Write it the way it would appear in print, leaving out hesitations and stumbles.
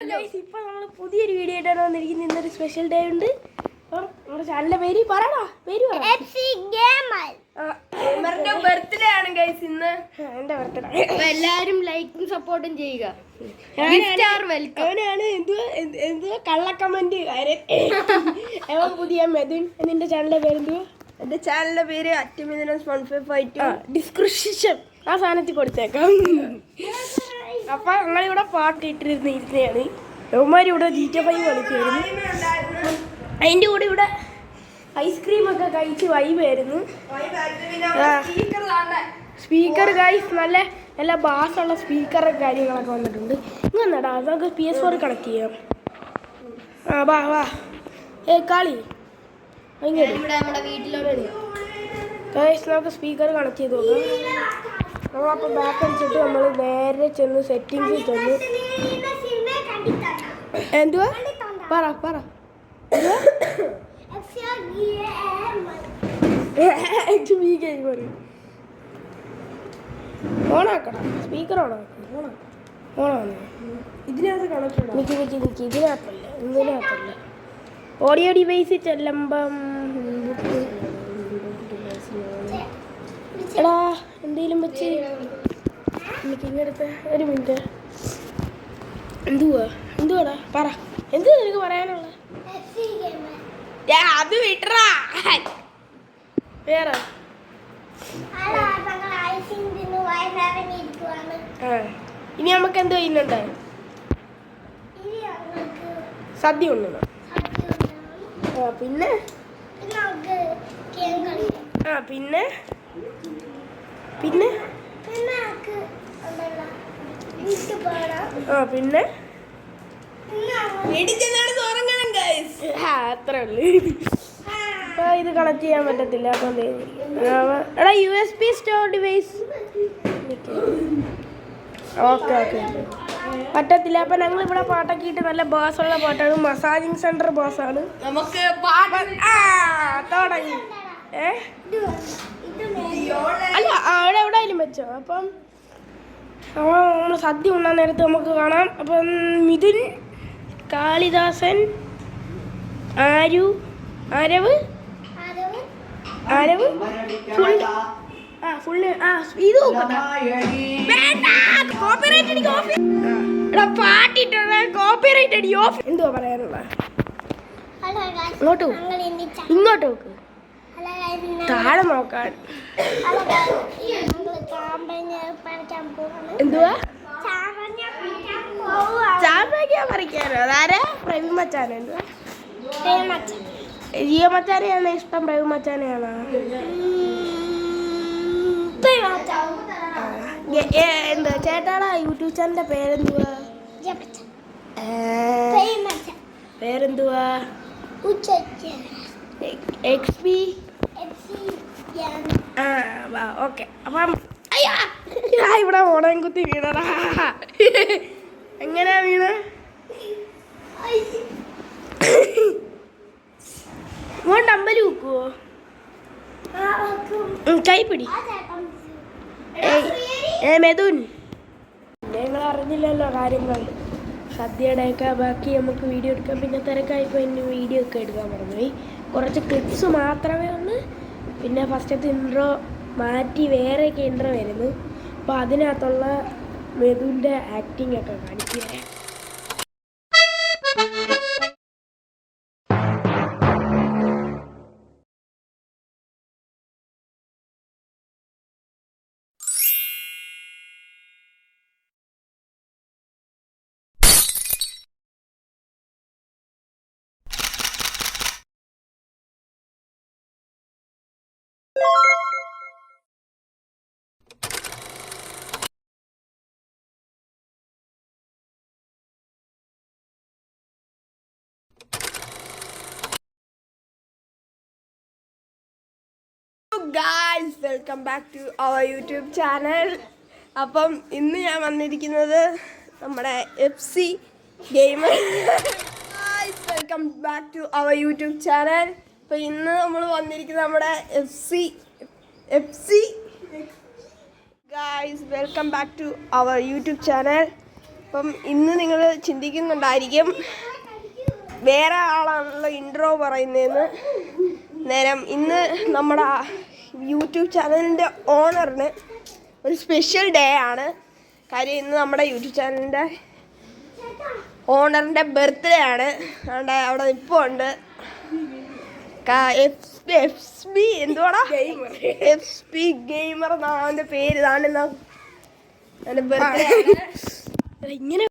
ഇപ്പൊ നമ്മള് പുതിയൊരു വീഡിയോ ആയിട്ടാണ് വന്നിരിക്കുന്നത്. ഇന്നൊരു സ്പെഷ്യൽ ഡേ ഉണ്ട്. അപ്പം നമ്മുടെ ചാനലിന്റെ പേര് പറയടാ. ബർത്ത്ഡേ ആണ് ഗൈസ് ഇന്ന്. എന്റെ ബർത്ത്ഡേ. എല്ലാരും ലൈക്കും സപ്പോർട്ടും ചെയ്യുക. അവനാണ് എന്തുവാ കള്ള കമന്റ്. പുതിയ മെഥുൻ. നിന്റെ ചാനലിന്റെ പേര് എന്തുവാ? എന്റെ ചാനലിന്റെ പേര് @15552. ഡിസ്ക്രിപ്ഷൻ ആ സാധനത്തിൽ കൊടുത്തേക്കാം. അപ്പൊ ഞങ്ങളിവിടെ പാട്ട് ഇട്ടിരുന്നതാണ്. യവന്മാര് ഇവിടെ GTA 5 കളിക്കുമായിരുന്നു. അതിൻ്റെ കൂടെ ഇവിടെ ഐസ്ക്രീമൊക്കെ കഴിച്ച് വൈബായിരുന്നു. സ്പീക്കർ ഗൈസ് നല്ല നല്ല ബാസുള്ള സ്പീക്കറും കാര്യങ്ങളൊക്കെ വന്നിട്ടുണ്ട്. ഇങ്ങനെടാ നമുക്ക് PS4 കണക്ട് ചെയ്യാം. വാ കളി നമ്മുടെ വീട്ടിലോട്ട് ഗൈസ് നമുക്ക് സ്പീക്കർ കണക്ട് ചെയ്ത് നോക്കാം. നമ്മളപ്പോൾ ബാക്ക് അടിച്ചിട്ട് നമ്മൾ നേരെ ചെന്ന് സെറ്റിങ്സിൽ ചെന്ന് എന്തുവാ പറ ഓണാക്കണം. സ്പീക്കർ ഓണാണ്. ഇതിനകത്ത് കണക്ട് നിക്ക് ഇതിനകത്തല്ല. ഓഡിയോ ഡിവൈസിൽ ചെല്ലുമ്പം എടാ എന്തേലും വെച്ച് എനിക്ക് ഇങ്ങടുത്ത് ഒരു മിനിറ്റ്. എന്തുവാടാ പറ. എന്തുവാ നിനക്ക് പറയാനുള്ള? അത് വിട്ടറാ. വേറെ ഇനി നമുക്ക് എന്തോ ചെയ്യുന്നുണ്ട്? സദ്യ ഉണ്ടോ? പിന്നെ പിന്നെ അത്രേ ഉള്ളു. അപ്പൊ ഇത് കണക്ട് ചെയ്യാൻ പറ്റത്തില്ല. അപ്പൊ എടാ USB സ്റ്റോർ ഡിവൈസ് ഓക്കെ പറ്റത്തില്ല. അപ്പൊ ഞങ്ങൾ ഇവിടെ പാട്ടൊക്കെ നല്ല ബോസുള്ള പാട്ടാണ്. മസാജിങ് സെന്റർ ബോസാണ്. നമുക്ക് തുടങ്ങി അല്ല അവിടെ എവിടെയായാലും വെച്ചോ. അപ്പം നമ്മൾ സദ്യ ഉണ്ണാൻ നേരത്ത് നമുക്ക് കാണാം. അപ്പം മിഥുൻ, കാളിദാസൻ, ആരവ് ഫുള്ള് ഇത് കോപ്പിറൈറ്റ് ഓഫ്. എന്തുവാ പറയാനുള്ള? ഇങ്ങോട്ട് നോക്ക്. താഴെ നോക്കാൻ. എന്തുവാ ചാമ്പയ്ക്ക പറിക്കാനോ? അതാരാ? പ്രവീൺ മച്ചാനോ? എന്തുവാ ജിയോ മച്ചാനെയാണോ ഇഷ്ടം? പ്രവീൺ മച്ചാനെയാണോ? എന്താ ചേട്ടാടാ യൂട്യൂബ് ചാനലിന്റെ പേരെന്തുവാ? പേരെന്തുവാ? XP. ഓക്കെ. അപ്പം ഇവിടെ ഓടം കുത്തി വീണടാ. എങ്ങനെയാ വീണ്? മോണ്ട് അമ്പലി വെക്കുവോ? കൈപ്പിടി. മെഥുൻ ഞങ്ങൾ അറിഞ്ഞില്ലല്ലോ കാര്യങ്ങൾ. സദ്യയുടെയൊക്കെ ബാക്കി നമുക്ക് വീഡിയോ എടുക്കാം. പിന്നെ തിരക്കായിപ്പോൾ ഇനി വീഡിയോ ഒക്കെ എടുക്കാൻ പറഞ്ഞുപോയി. കുറച്ച് ക്ലിപ്സ് മാത്രമേ ഉള്ളൂ. പിന്നെ ഫസ്റ്റത്തെ ഇൻട്രോ മാറ്റി വേറെയൊക്കെ ഇൻട്രോ വരുന്നു. അപ്പോൾ അതിനകത്തുള്ള മെഥുൻ്റെ ആക്ടിങ് ഒക്കെ കാണിക്കുക. Guys welcome back to our YouTube channel. അപ്പം ഇന്ന് ഞാൻ വന്നിരിക്കുന്നത് നമ്മുടെ FC gamer. Guys welcome back to our YouTube channel. അപ്പോൾ ഇന്ന് നമ്മൾ വന്നിരിക്കുന്നത് നമ്മുടെ FC guys welcome back to our YouTube channel. അപ്പം ഇന്ന് നിങ്ങൾ ചിന്തിക്കുന്നുണ്ടായിരിക്കും വേറെ ആളാണല്ലോ ഇൻട്രോ പറയുന്നതെന്ന്. നേരം ഇന്ന് നമ്മുടെ യൂട്യൂബ് ചാനലിൻ്റെ ഓണറിന് ഒരു സ്പെഷ്യൽ ഡേ ആണ്. കാര്യം ഇന്ന് നമ്മുടെ യൂട്യൂബ് ചാനലിൻ്റെ ഓണറിൻ്റെ ബർത്ത്ഡേ ആണ്. അതുകൊണ്ട് അവിടെ ഇപ്പോൾ ഉണ്ട് എന്തുവാടാ FB ഗെയിമർ എന്നാണ് അവൻ്റെ പേര്. ഇതാണ് അവൻ്റെ ബർത്ത്ഡേ ആണ്. ഇങ്ങനെ